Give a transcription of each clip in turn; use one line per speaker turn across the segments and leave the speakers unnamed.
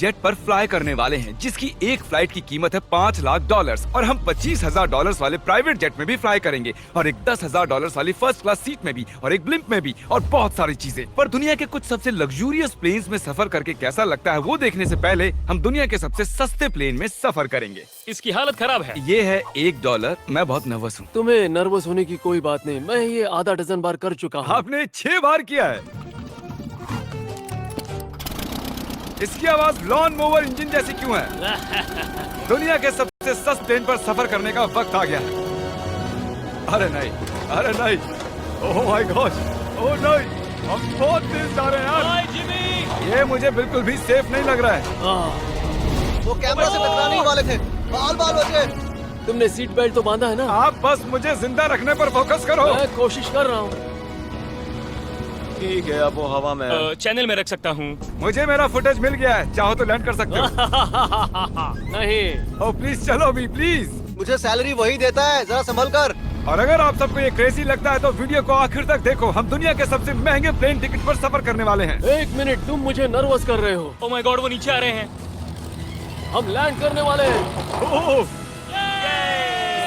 Jet पर fly करने वाले हैं, जिसकी एक फ्लाइट की कीमत है $5 लाख और हम $25,000 वाले प्राइवेट जेट में भी फ्लाई करेंगे और एक $10,000 वाली फर्स्ट क्लास सीट में भी और एक ब्लिम्प में भी और बहुत सारी चीजें। पर दुनिया के कुछ सबसे लग्जूरियस प्लेन्स में सफर करके कैसा लगता है वो देखने से पहले हम दुनिया के सबसे सस्ते प्लेन में सफर करेंगे।
इसकी हालत खराब है।
ये है $1। मैं बहुत नर्वस हूँ।
तुम्हें नर्वस होने की कोई बात नहीं, मैं ये आधा डजन बार कर चुका हूँ।
आपने 6 बार किया है। इसकी आवाज लॉन मोवर इंजन जैसी क्यों है? दुनिया के सबसे सस्ते प्लेन पर सफर करने का वक्त आ गया है। अरे नहीं, अरे नहीं, ओह माय गॉड, ओह नहीं, हम बहुत तेज जा रहे हैं यार।
हाय जिमी।
ये मुझे बिल्कुल भी सेफ नहीं लग रहा है।
वो कैमरा से टकराने ही वाले थे। बाल बाल बचे।
तुमने सीट बेल्ट तो बांधा है ना?
आप बस मुझे जिंदा रखने पर फोकस करो।
मैं कोशिश कर रहा हूँ।
ठीक है, अब वो हवा में
चैनल में रख सकता हूँ।
मुझे मेरा फुटेज मिल गया है, चाहो तो लैंड कर सकते हो।
नहीं।
ओह प्लीज चलो अभी प्लीज।
मुझे सैलरी वही देता है, जरा संभल कर।
और अगर आप सबको ये क्रेजी लगता है तो वीडियो को आखिर तक देखो। हम दुनिया के सबसे महंगे प्लेन टिकट पर सफर करने वाले हैं।
1 मिनट, तुम मुझे नर्वस कर रहे हो।
ओह माय गॉड, वो नीचे आ रहे हैं।
हम लैंड करने वाले हैं।
ओह,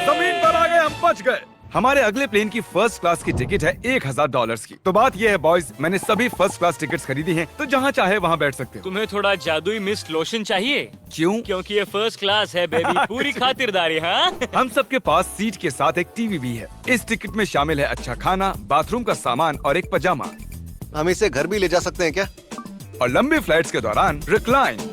जमीन पर आ गए, हम बच गए। हमारे अगले प्लेन की फर्स्ट क्लास की टिकट है $1,000 की। तो बात ये है बॉयज, मैंने सभी फर्स्ट क्लास टिकट्स खरीदी हैं, तो जहाँ चाहे वहाँ बैठ सकते हो।
तुम्हें थोड़ा जादुई मिस्ट लोशन चाहिए?
क्यों?
क्योंकि ये फर्स्ट क्लास है बेबी। पूरी खातिरदारी। हाँ।
हम सबके पास सीट के साथ एक टीवी भी है। इस टिकट में शामिल है अच्छा खाना, बाथरूम का सामान और एक पजामा।
हम इसे घर भी ले जा सकते हैं क्या?
और लंबी फ्लाइट्स के दौरान रिक्लाइन,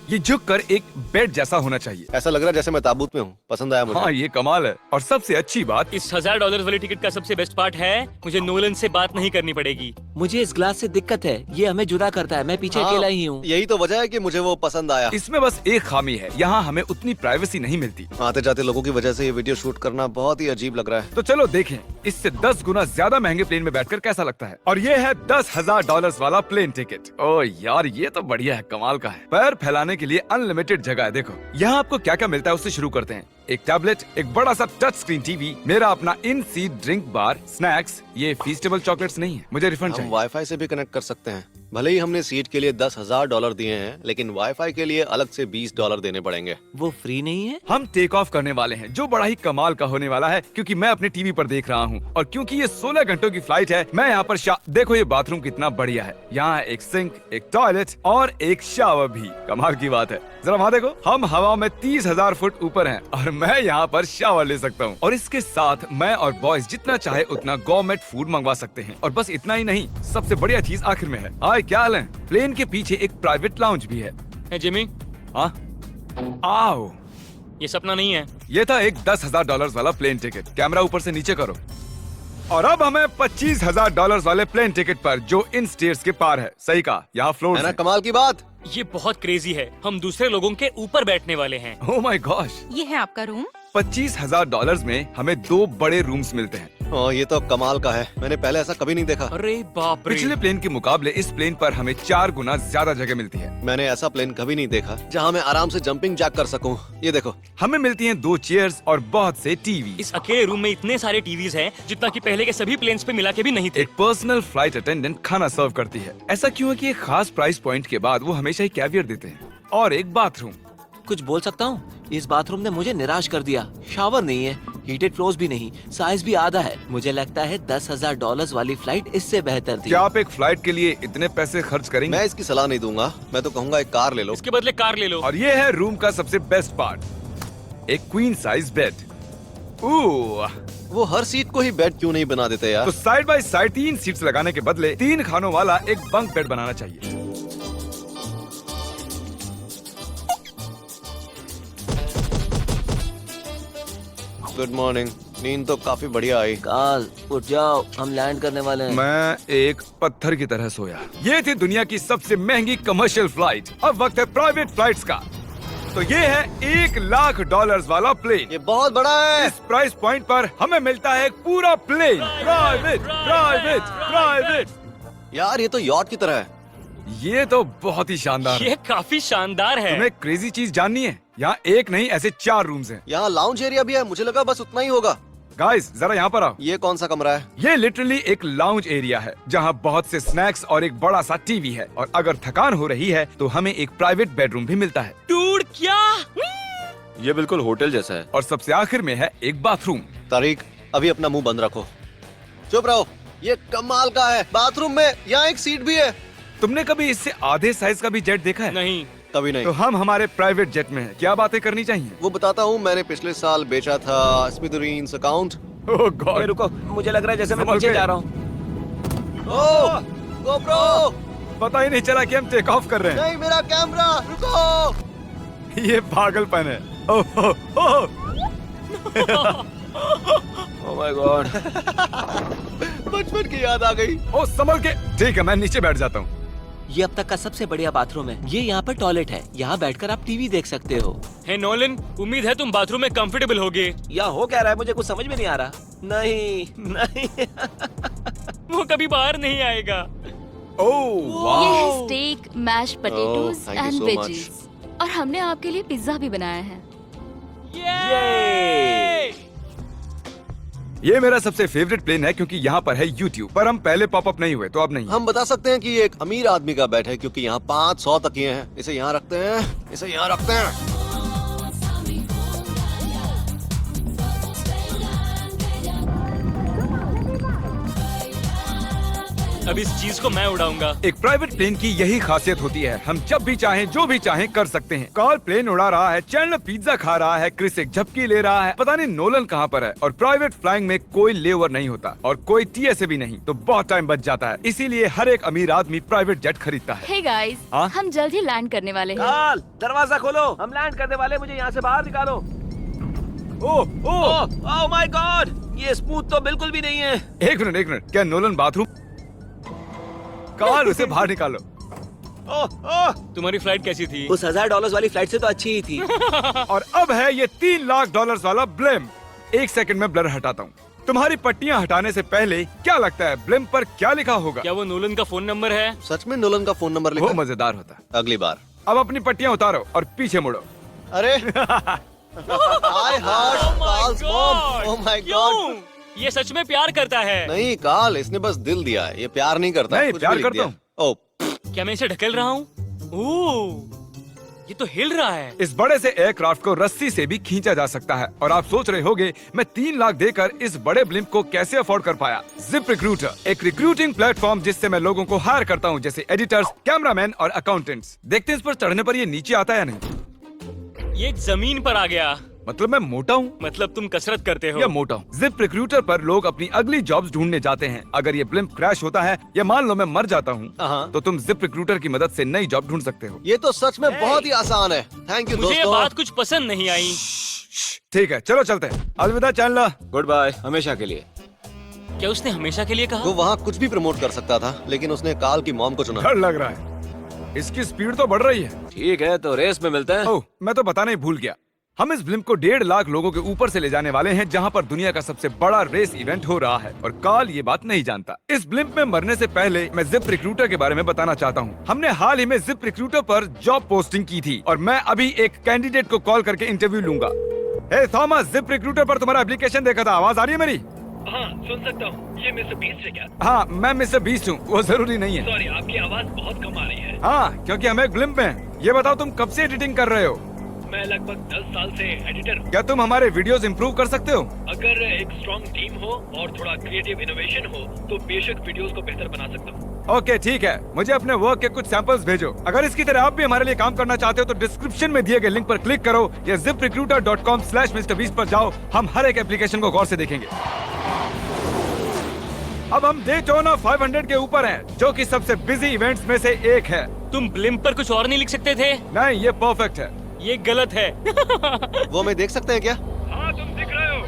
ये झुककर एक बेड जैसा होना चाहिए।
ऐसा लग रहा है जैसे मैं ताबूत में हूँ। पसंद आया मुझे।
हाँ ये कमाल है। और सबसे अच्छी बात,
इस $1,000 वाली टिकट का सबसे बेस्ट पार्ट है, मुझे नोलन से बात नहीं करनी पड़ेगी।
मुझे इस ग्लास से दिक्कत है, ये हमें जुदा करता है। मैं पीछे
हाँ,
अकेला ही हूँ।
यही तो वजह है कि मुझे वो पसंद आया।
इसमें बस एक खामी है, यहाँ हमें उतनी प्राइवेसी नहीं मिलती।
आते जाते लोगों की वजह से ये वीडियो शूट करना बहुत ही अजीब लग रहा है।
तो चलो देखें इससे 10 गुना ज्यादा महंगे प्लेन में बैठकर कैसा लगता है। और ये है $10,000 वाला प्लेन टिकट। ओह यार ये तो बढ़िया है, कमाल का है। पैर फैलाने के लिए अनलिमिटेड जगह है। देखो यहाँ आपको क्या क्या मिलता है उससे शुरू करते हैं। एक टैबलेट, एक बड़ा सा टच स्क्रीन टीवी, मेरा अपना इन सीट ड्रिंक बार, स्नैक्स। ये फीस्टेबल चॉकलेट्स नहीं है, मुझे रिफंड
हम
चाहिए।
वाईफाई से भी कनेक्ट कर सकते हैं। भले ही हमने सीट के लिए $10,000 दिए हैं, लेकिन वाईफाई के लिए अलग से $20 देने पड़ेंगे।
वो फ्री नहीं है?
हम टेक ऑफ करने वाले हैं, जो बड़ा ही कमाल का होने वाला है, क्योंकि मैं अपने टीवी पर देख रहा हूँ और क्योंकि ये 16 घंटों की फ्लाइट है। मैं यहाँ पर देखो ये बाथरूम कितना बढ़िया है। यहाँ एक सिंक, एक टॉयलेट और एक शावर भी। कमाल की बात है, जरा वहाँ देखो, हम हवा में 30,000 फुट ऊपर हैं और मैं यहाँ पर शावर ले सकता हूँ। और इसके साथ मैं और बॉयज जितना चाहे उतना गवर्नमेंट फूड मंगवा सकते हैं। और बस इतना ही नहीं, सबसे बढ़िया चीज आखिर में है। हाय क्या हाल है? प्लेन के पीछे एक प्राइवेट लाउंज भी है।
है जिमी,
हाँ आओ,
ये सपना नहीं है।
ये था एक $10,000 वाला प्लेन टिकट। कैमरा ऊपर से नीचे करो। और अब हमें $25,000 वाले प्लेन टिकट पर, जो इन स्टेयर्स के पार है। सही कहा, यहाँ फ्लोर
है ना कमाल की बात?
ये बहुत क्रेजी है। हम दूसरे लोगों के ऊपर बैठने वाले हैं।
Oh my gosh.
ये है आपका रूम।
$25,000 में हमें 2 बड़े रूम्स मिलते हैं।
ये तो कमाल का है, मैंने पहले ऐसा कभी नहीं देखा।
अरे बाप रे।
पिछले प्लेन के मुकाबले इस प्लेन पर हमें 4 गुना ज्यादा जगह मिलती है।
मैंने ऐसा प्लेन कभी नहीं देखा जहाँ मैं आराम से जंपिंग जैक कर सकूं। ये देखो,
हमें मिलती हैं 2 चेयर्स और बहुत से टीवी।
इस अकेले रूम में इतने सारे टीवीज हैं, जितना कि पहले के सभी प्लेन्स पे मिला के भी नहीं थे।
एक पर्सनल फ्लाइट अटेंडेंट खाना सर्व करती है। ऐसा क्यों है कि एक खास प्राइस पॉइंट के बाद वो हमेशा ही कैवियर देते हैं। और एक बाथरूम।
कुछ बोल सकता हूँ? इस बाथरूम ने मुझे निराश कर दिया। शावर नहीं है, हीटेड फ्लोर्स भी नहीं, साइज भी आधा है। मुझे लगता है $10,000 वाली फ्लाइट इससे बेहतर थी।
क्या आप एक फ्लाइट के लिए इतने पैसे खर्च करेंगे?
मैं इसकी सलाह नहीं दूंगा। मैं तो कहूँगा एक कार ले लो।
इसके बदले कार ले लो।
और ये है रूम का सबसे बेस्ट पार्ट, एक क्वीन साइज बेड।
वो हर सीट को ही बेड क्यों नहीं बना देते यार?
तो साइड बाय साइड 3 सीट्स लगाने के बदले 3 खानों वाला एक बंक बेड बनाना चाहिए।
Good morning. नींद तो काफी बढ़िया आई।
काल उठ जाओ, हम लैंड करने वाले हैं।
मैं एक पत्थर की तरह सोया। ये थी दुनिया की सबसे महंगी कमर्शियल फ्लाइट। अब वक्त है प्राइवेट फ्लाइट्स का। तो ये है $1 लाख वाला प्लेन।
ये बहुत बड़ा है।
इस प्राइस पॉइंट पर हमें मिलता है एक पूरा प्लेन। Private private private.
यार ये तो यॉट की तरह है।
ये तो बहुत ही शानदार है।
ये काफी शानदार है।
तुम्हें क्रेजी चीज जाननी है? यहाँ एक नहीं ऐसे 4 रूम्स हैं।
यहाँ लाउंज एरिया भी है, मुझे लगा बस उतना ही होगा।
गाइस जरा यहाँ पर आओ।
ये कौन सा कमरा है?
ये लिटरली एक लाउंज एरिया है जहाँ बहुत से स्नैक्स और एक बड़ा सा टीवी है, और अगर थकान हो रही है तो हमें एक प्राइवेट बेडरूम भी मिलता है।
डूड क्या?
ये बिल्कुल होटल जैसा है।
और सबसे आखिर में है एक बाथरूम।
तारिक, अभी अपना मुंह बंद रखो। चुप रहो। ये कमाल का है। बाथरूम में यहाँ एक सीट भी है।
तुमने कभी इससे आधे साइज का भी जेट देखा है?
नहीं।
कभी नहीं।
तो हम हमारे प्राइवेट जेट में हैं। क्या बातें करनी चाहिए?
वो बताता हूँ, मैंने पिछले साल बेचा था स्मिथेरियंस अकाउंट।
ओह गॉड।
रुको, मुझे लग रहा है जैसे मैं
संभल
पीछे
के।
जा रहा हूँ।
ओह गोप्रो,
पता ही नहीं चला कि हम टेक ऑफ कर रहे
नहीं मेरा कैमरा, रुको।
हैं। ये पागलपन है। Oh oh oh.
Oh my God.
बचपन की याद आ गई।
ओ संभल के। ठीक है, मैं नीचे बैठ जाता हूँ।
ये अब तक का सबसे बढ़िया बाथरूम है। ये यहाँ पर टॉयलेट है। यहाँ बैठकर आप टीवी देख सकते हो।
हे नोलन, उम्मीद है तुम बाथरूम में कंफर्टेबल होगे।
या हो क्या रहा है, मुझे कुछ समझ में नहीं आ रहा। नहीं नहीं।
वो कभी बाहर नहीं आएगा।
ओह
ये
वाह।
है steak, mash potatoes
thank you
and
so
veggies, और हमने आपके लिए पिज्जा भी बनाया है।
ये
ये मेरा सबसे फेवरेट प्लेन है क्योंकि यहाँ पर है YouTube, पर हम पहले पॉपअप नहीं हुए तो अब नहीं।
हम बता सकते हैं कि ये एक अमीर आदमी का बेड है क्योंकि यहाँ 500 तकिए हैं। इसे यहाँ रखते हैं, इसे यहाँ रखते हैं।
अब इस चीज को मैं उड़ाऊंगा।
एक प्राइवेट प्लेन की यही खासियत होती है, हम जब भी चाहें जो भी चाहें कर सकते हैं। कार्ल प्लेन उड़ा रहा है, चैंडलर पिज्जा खा रहा है, क्रिस एक झपकी ले रहा है, पता नहीं नोलन कहाँ पर है। और प्राइवेट फ्लाइंग में कोई लेओवर नहीं होता और कोई TSA भी नहीं, तो बहुत टाइम बच जाता है। इसीलिए हर एक अमीर आदमी प्राइवेट जेट खरीदता है।
हे गाइस,
हाँ?
हम जल्द ही लैंड करने वाले हैं।
काल, दरवाजा खोलो, हम लैंड करने वाले। मुझे यहाँ से बाहर निकालो।
ओह ओह।
ओह माय गॉड, ये स्मूथ तो बिल्कुल भी नहीं है।
एक मिनट, क्या नोलन बाथरूम? कार्ल उसे बाहर निकालो।
ओह ओह,
तुम्हारी फ्लाइट कैसी थी?
उस $1000 वाली फ्लाइट से तो अच्छी ही थी।
और अब है ये $3 लाख वाला ब्लिम। एक सेकंड में ब्लर हटाता हूँ। तुम्हारी पट्टियाँ हटाने से पहले क्या लगता है ब्लिम पर क्या लिखा होगा?
क्या वो नोलन का फोन नंबर है?
सच में नोलन का फोन नंबर
वो
लिखा है?
मजेदार होता।
अगली बार।
अब अपनी पट्टियाँ उतारो और पीछे मुड़ो।
अरे I heart Carl's mom. Oh my God.
क्यों? ये सच में प्यार करता है।
नहीं कार्ल, इसने बस दिल दिया है, ये प्यार नहीं करता।
नहीं,
कुछ
प्यार
भी लिख
करता
दिया।
हूँ।
ओह,
क्या मैं इसे ढकेल रहा हूँ? ओह, ये तो हिल रहा है।
इस बड़े से एयरक्राफ्ट को रस्सी से भी खींचा जा सकता है। और आप सोच रहे होंगे मैं 3 लाख देकर इस बड़े ब्लिम्प को कैसे अफोर्ड कर पाया। जिप रिक्रूटर, एक रिक्रूटिंग प्लेटफॉर्म जिससे मैं लोगों को हायर करता हूँ, जैसे एडिटर्स, कैमरामैन और अकाउंटेंट्स। देखते हैं इस पर चढ़ने पर ये नीचे आता है या नहीं।
ये जमीन पर आ गया।
मतलब मैं मोटा हूँ
मतलब तुम कसरत करते हो।
या मोटा हूँ? जिप रिक्रूटर पर लोग अपनी अगली जॉब्स ढूंढने जाते हैं। अगर ये ब्लिम्प क्रैश होता है या मान लो मैं मर जाता हूँ,
हाँ।
तो तुम जिप रिक्रूटर की मदद से नई जॉब ढूंढ सकते हो।
ये तो सच में बहुत ही आसान है। थैंक यू
मुझे ये
दोस्तों।
बात कुछ पसंद नहीं आई।
ठीक है, चलो चलते हैं। अलविदा चैनलर।
गुड बाय, हमेशा के लिए।
क्या उसने हमेशा के लिए कहा?
वो वहाँ कुछ भी प्रमोट कर सकता था, लेकिन उसने कार्ल की मॉम को चुना।
डर लग रहा है। इसकी स्पीड तो बढ़ रही है।
ठीक है, तो रेस में मिलते हैं।
ओह, मैं तो बताना ही भूल गया। हम इस ब्लिम्प को 1.5 लाख लोगों के ऊपर से ले जाने वाले हैं, जहां पर दुनिया का सबसे बड़ा रेस इवेंट हो रहा है। और कार्ल ये बात नहीं जानता। इस ब्लिम्प में मरने से पहले मैं जिप रिक्रूटर के बारे में बताना चाहता हूं। हमने हाल ही में जिप रिक्रूटर पर जॉब पोस्टिंग की थी और मैं अभी एक कैंडिडेट को कॉल करके इंटरव्यू लूंगा। हे थॉमस, जिप रिक्रूटर पर तुम्हारा एप्लीकेशन देखा था। आवाज आ रही है मेरी?
हाँ, सुन सकता हूँ। ये मिस्टर बीस्ट है क्या?
हाँ, मैं मिस्टर बीस्ट हूँ। वो जरूरी नहीं है।
सॉरी, आपकी आवाज बहुत कम आ रही है।
हाँ, क्योंकि हम एक ब्लिम्प में हैं। ये बताओ तुम कब से एडिटिंग कर रहे हो?
मैं लगभग 10 साल से एडिटर हूँ।
क्या तुम हमारे वीडियोस इंप्रूव कर सकते हो?
अगर एक स्ट्रॉन्ग टीम हो और थोड़ा क्रिएटिव इनोवेशन हो तो बेशक वीडियोस को बेहतर बना सकता हूँ।
ओके, ठीक है। मुझे अपने वर्क के कुछ सैंपल्स भेजो। अगर इसकी तरह आप भी हमारे लिए काम करना चाहते हो तो डिस्क्रिप्शन में दिए गए लिंक पर क्लिक करो या ziprecruiter.com/MrBeast पर जाओ। हम हर एक एप्लीकेशन को गौर से देखेंगे। अब हम डेटोना 500 के ऊपर हैं, जो कि सबसे बिजी इवेंट्स में से एक है।
तुम ब्लिम्प पर कुछ और नहीं लिख सकते थे?
नहीं, ये परफेक्ट है।
ये गलत है।
वो हमें देख सकते हैं क्या?
हाँ, तुम दिख रहे हो।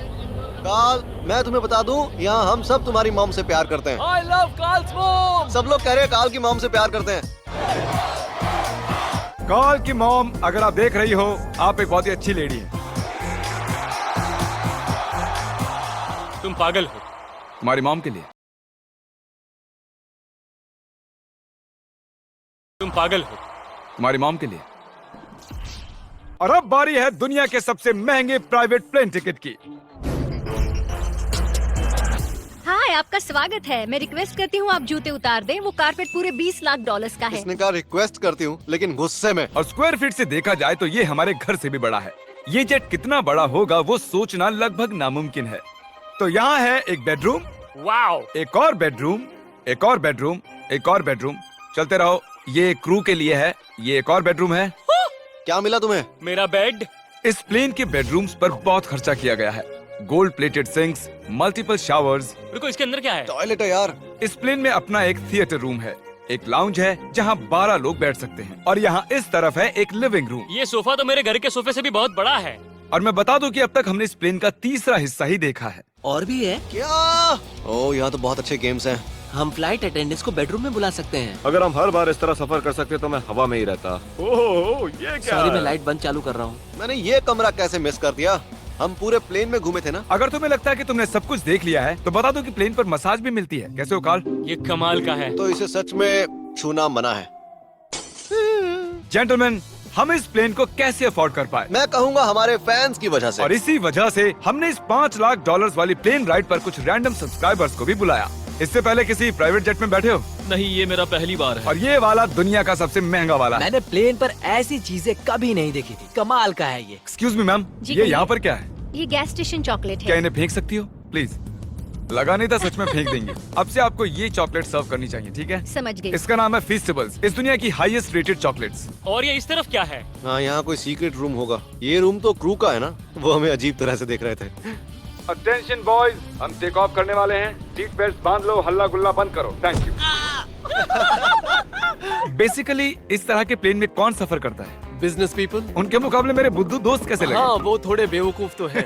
कार्ल, मैं तुम्हें बता दूं, यहाँ हम सब तुम्हारी मॉम से प्यार करते हैं।
I love Carl's mom.
सब लोग कह रहे हैं कार्ल की मॉम से प्यार करते हैं।
कार्ल की मॉम, अगर आप देख रही हो, आप एक बहुत ही अच्छी लेडी है।
तुम पागल हो।
तुम्हारी मॉम के लिए।
तुम पागल हो।
तुम्हारी मॉम के लिए। और अब बारी है दुनिया के सबसे महंगे प्राइवेट प्लेन टिकट की।
आपका स्वागत है। मैं रिक्वेस्ट करती हूँ आप जूते उतार दें। वो कारपेट पूरे 20 लाख डॉलर्स का है।
इसने कहा रिक्वेस्ट करती हूँ, लेकिन गुस्से में।
और स्क्वायर फीट से देखा जाए तो ये हमारे घर से भी बड़ा है। ये जेट कितना बड़ा होगा वो सोचना लगभग नामुमकिन है। तो यहाँ है एक बेडरूम,
वाओ,
एक और बेडरूम, एक और बेडरूम, एक और बेडरूम। चलते रहो। ये क्रू के लिए है। ये एक और बेडरूम है।
क्या मिला तुम्हें?
मेरा बेड।
इस प्लेन के बेडरूम्स पर बहुत खर्चा किया गया है। Gold plated sinks, multiple showers.
रुको, इसके अंदर क्या है?
टॉयलेट है यार।
इस प्लेन में अपना एक थिएटर रूम है, एक लाउंज है जहाँ 12 लोग बैठ सकते हैं, और यहाँ इस तरफ है एक लिविंग रूम।
ये सोफा तो मेरे घर के सोफे से भी बहुत बड़ा है।
और मैं बता दूं कि अब तक हमने इस प्लेन का तीसरा हिस्सा ही देखा है।
और भी है।
क्या? ओह, यहाँ तो बहुत अच्छे गेम्स हैं।
हम फ्लाइट अटेंडेंट्स को बेडरूम में बुला सकते हैं।
अगर हम हर बार इस तरह सफर कर सकते तो मैं हवा में ही रहता। ओह, ये क्या
सॉरी, मैं
है?
लाइट बंद चालू कर रहा हूँ।
मैंने ये कमरा कैसे मिस कर दिया? हम पूरे प्लेन में घूमे थे ना।
अगर तुम्हें लगता है कि तुमने सब कुछ देख लिया है तो बता दो कि प्लेन पर मसाज भी मिलती है। कैसे हो कार्ल?
ये कमाल का है।
तो इसे सच में छूना मना है।
जेंटलमैन, हम इस प्लेन को कैसे अफोर्ड कर पाए?
मैं कहूँगा हमारे फैंस की वजह से।
और इसी वजह से हमने इस 5 लाख डॉलर्स वाली प्लेन राइड पर कुछ रैंडम सब्सक्राइबर्स को भी बुलाया। इससे पहले किसी प्राइवेट जेट में बैठे हो?
नहीं, ये मेरा पहली बार है।
और ये वाला दुनिया का सबसे महंगा वाला है।
मैंने प्लेन पर ऐसी चीजें कभी नहीं देखी थी। कमाल का है ये।
एक्सक्यूज मी मैम,
जी
ये
कहिए।
यहाँ पर क्या है?
ये गैस स्टेशन चॉकलेट
क्या
है।
इन्हें फेंक सकती हो प्लीज? लगा नहीं था, सच में फेंक देंगे। अब से आपको ये चॉकलेट सर्व करनी चाहिए, ठीक है?
समझ गई।
इसका नाम है फीस्टेबल्स, इस दुनिया की हाईएस्ट रेटेड चॉकलेट्स।
और ये इस तरफ क्या है?
हाँ, यहाँ कोई सीक्रेट रूम होगा। ये रूम तो क्रू का है ना। वो हमें अजीब तरह से देख रहे थे।
अटेंशन बॉयज, हम टेक ऑफ करने वाले हैं। सीट बेल्ट बांध लो, हल्ला गुल्ला बंद करो। Thank you. बेसिकली इस तरह के प्लेन में कौन सफर करता है?
Business people.
उनके मुकाबले मेरे बुद्धू दोस्त कैसे लगे?
हाँ, वो थोड़े बेवकूफ तो है।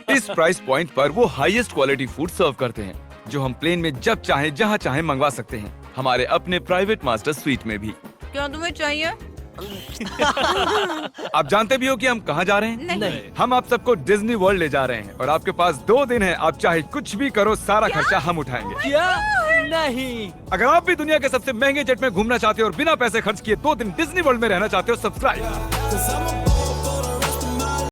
इस प्राइस पॉइंट पर वो हाईएस्ट क्वालिटी फूड सर्व करते हैं, जो हम प्लेन में जब चाहे जहाँ चाहे मंगवा सकते हैं, हमारे अपने प्राइवेट मास्टर स्वीट में भी।
क्या तुम्हें चाहिए?
आप जानते भी हो कि हम कहाँ जा रहे हैं?
नहीं।
हम आप सबको डिज्नी वर्ल्ड ले जा रहे हैं, और आपके पास 2 दिन है। आप चाहे कुछ भी करो, सारा खर्चा हम उठाएंगे।
क्या? नहीं।
अगर आप भी दुनिया के सबसे महंगे जेट में घूमना चाहते हो और बिना पैसे खर्च किए 2 दिन डिज्नी वर्ल्ड में रहना चाहते हो, सब्सक्राइब।